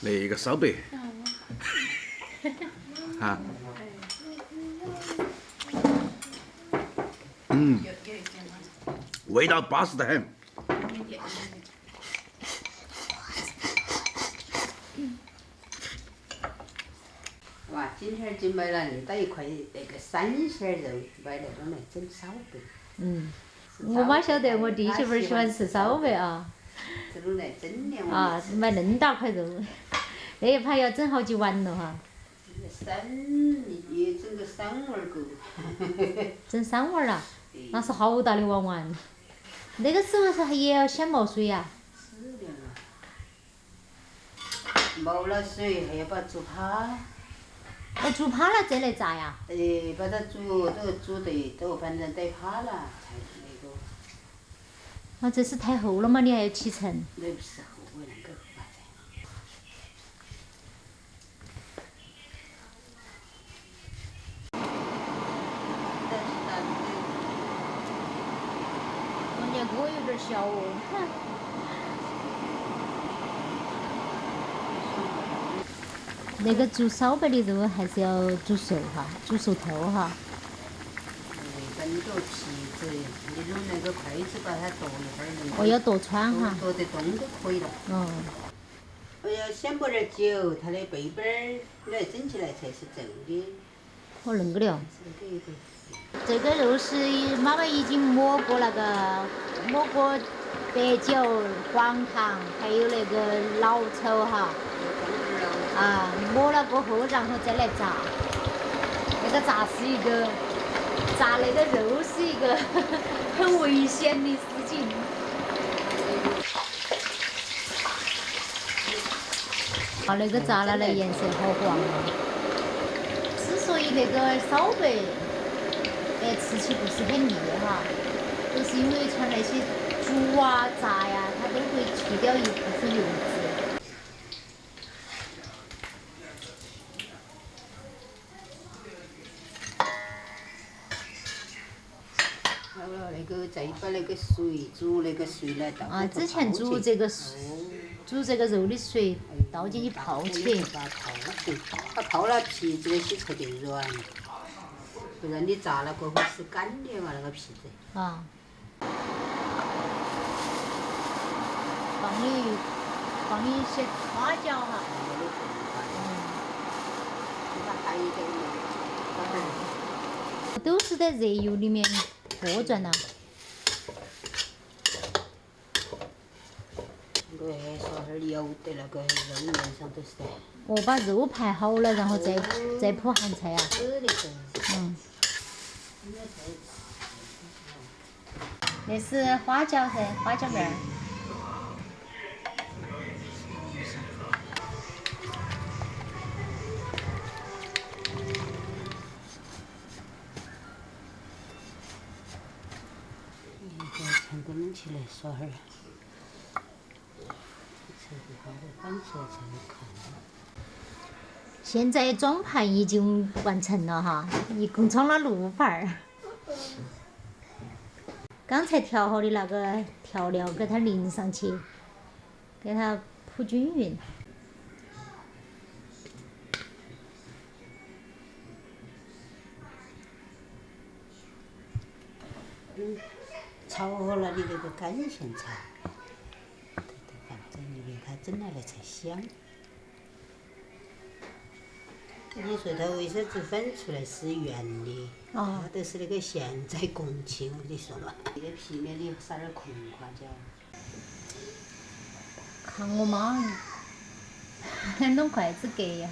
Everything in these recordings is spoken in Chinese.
那个烧白，哈，味道巴适得很。哇，今天就买了那一块那个三鲜肉，买那种来整烧白。我妈晓得我弟媳妇儿喜欢吃烧白啊。这种来整的。啊，买恁大块肉，那一盘要整好几碗了哈。也整个3碗够。整3碗啊，那是好大的碗碗。那个时候是也要先冒水呀。是的嘛。冒了水还要把它煮趴。煮趴了再来炸呀？把它煮得反正得趴了才那个。啊，这是太厚了嘛，你还要起层。那不是厚那个嘛噻。人家锅有点小哦。那个煮烧白的肉还是要煮熟哈，煮熟透哈。跟着皮子，你用那个筷子把它剁一会儿。哦，要剁穿哈。剁得动就可以了。哎呀，先拨点酒，它的背边儿来整起来才是正的。哦，恁个的哦。这个这个肉是妈妈已经抹过白酒、黄糖，还有那个老抽哈。啊，抹了过后，然后再来炸。那个炸那个肉是一个很危险的事情。啊，那个炸了的颜色好黄啊！之所以那个烧白，吃起不是很腻哈，都是因为像那些煮啊、炸呀，它都会去掉一部分油脂。好了，那个再把那个煮那个水呢倒。啊，之前煮这个肉的水倒进去泡起。把它泡起，它泡了皮子那些才得软，不然你炸了过后是干的嘛那个皮子。啊。放一些花椒哈。都是在热油里面破转呐。我还说哈儿油得那个肉面上都是。哦，把肉排好了，然后再铺咸菜啊。是的是。那是花椒噻，花椒面儿。趁着冷起来说哈儿，测不好的感受才能看。现在装盘已经完成了哈，一共装了6盘儿。刚才调好的那个调料给它淋上去，给它铺均匀。炒好了的那个干咸菜，放在里面，它整来才香。你说它为啥子翻出来是圆的？它都是那个现在工期，我跟你说嘛。那个皮面里撒点空花椒。看我妈弄筷子隔一下，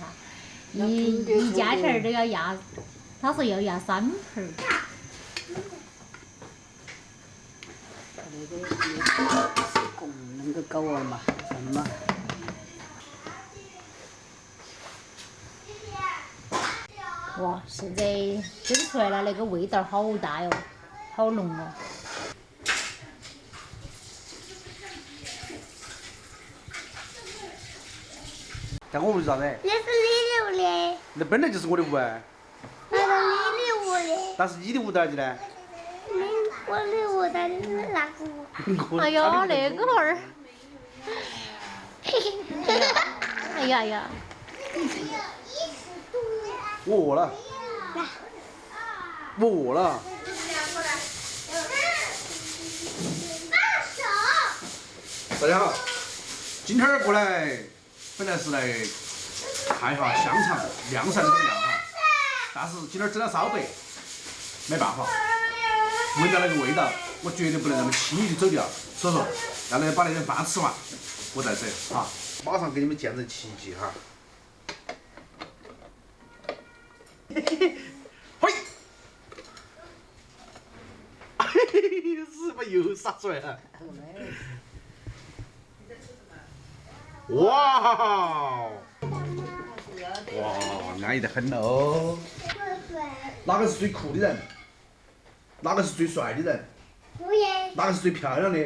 一家钱儿都要压，她说要压3盆儿。那个是供那个狗儿嘛，什么？哇，现在蒸出来了，那个味道好大哟，好浓哦。在我屋是啥子？那是你的屋的。那本来就是我的屋啊。那是你的屋的。但是你的屋在哪儿呢？我的屋在哪个屋？哎呦，那个儿。哎呀呀！我饿了，我饿了。大家好，今天儿过来本来是来看一下香肠晾晒的怎么样哈，但是今天儿整了烧白，没办法，闻到那个味道，我绝对不能那么轻易的走掉，所以说要来把那顿饭吃完，我再走哈。马上给你们见证奇迹哈。嘿，日把油洒出来了。哇！哇，安逸得很喽。哪个是最酷的人？哪个是最帅的人？我也，哪个是最漂亮的？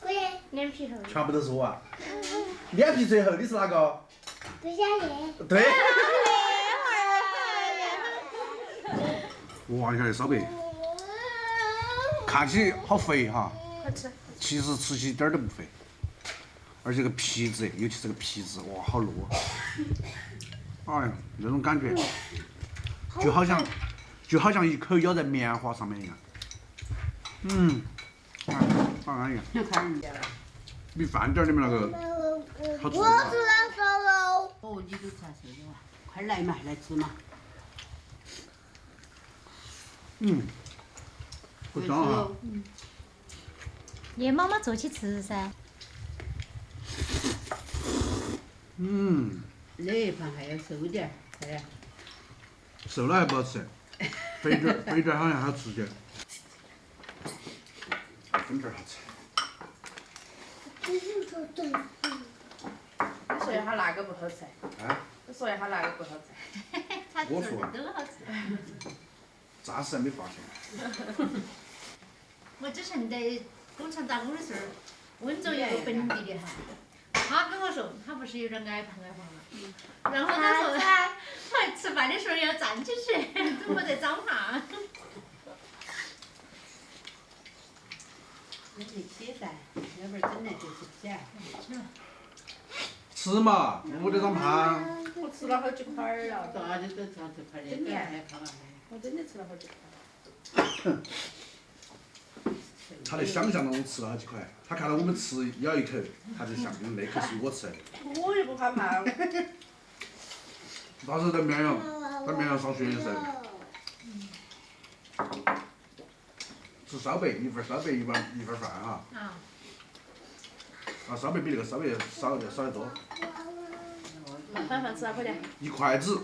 我也，脸皮厚，全部都是我啊！脸皮最厚的是哪个？不下脸。对。哇，你看这烧白，看起好肥哈，好吃。其实吃起一点儿都不肥，而且这个皮子，尤其这个皮子，哇，好糯。哎呀，那种感觉，就好像一口咬在棉花上面一样。嗯，好安逸，比饭店里面那个好吃多了。我吃了烧肉。哦，你都吃这个啊？快来嘛，来吃嘛。嗯，不香啊。爷妈妈做起吃噻。嗯，那一盘还要瘦点儿，哎呀，瘦了还不好吃，肥点儿好像好吃点。粉卷儿好吃。你说一下哪个不好吃？啊？你说一下哪个不好吃？他做的我说啊都好吃。暂时还没发现。我之前在工厂打工的时候，温州有个本地的哈，他跟我说他不是有点矮胖嘛，然后他说他吃饭的时候要站起去，都没得长胖。那就起噻，要不然整来就是咸。吃嘛，没得长胖。我吃了好几块儿了，大家都吃这块的，这还胖了。我真的吃了好几块。他在想象当中吃了好几块，他看到我们吃咬一口，他就想那口是我吃的。我又不怕胖。当时在绵阳上学的时候，吃烧白，一份烧白一份饭哈。啊，烧白比那个烧白少得多。晚饭吃哪块的？一筷子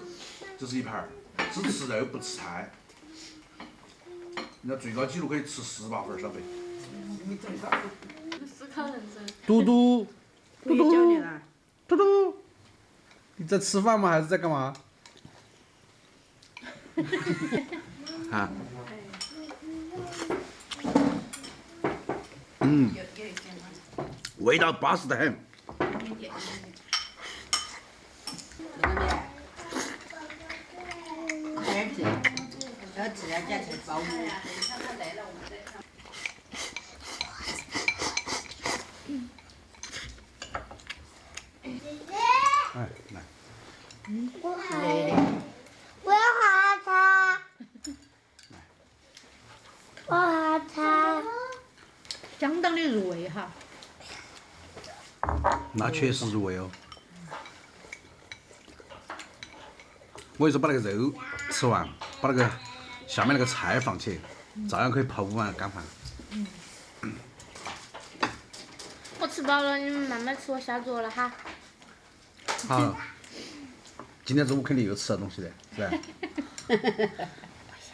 就是一盘儿，只吃肉不吃菜。人家最高纪录可以吃18份烧白。思考人生。嘟嘟，不许教你了。嘟嘟，你在吃饭吗？还是在干嘛？啊。嗯，味道巴适得很。那个面，快点吃，要吃点加菜包米。哎，来。我要哈茶。我哈茶。相当的入味哈。那确实入味哦。我跟你说，把那个肉吃完，把那个下面那个菜放起，照样可以泡5碗干饭。我吃饱了，你们慢慢吃，我下桌了哈。好，今天中午肯定又吃了东西的，是吧？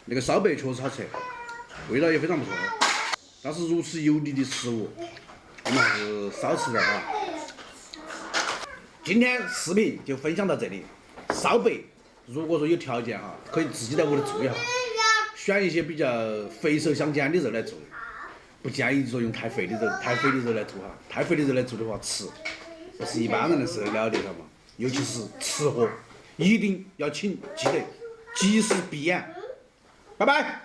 那个烧白确实好吃，味道也非常不错。但是如此油腻的食物，我们还是少吃点哈。今天视频就分享到这里。烧白，如果说有条件哈，可以自己在屋里做一下，选一些比较肥瘦相间的肉来做，不建议说用太肥的肉来做哈。太肥的肉来做的话，吃不是一般人能受得了的，晓得吗？尤其是吃货，一定要请记得及时闭眼。拜拜。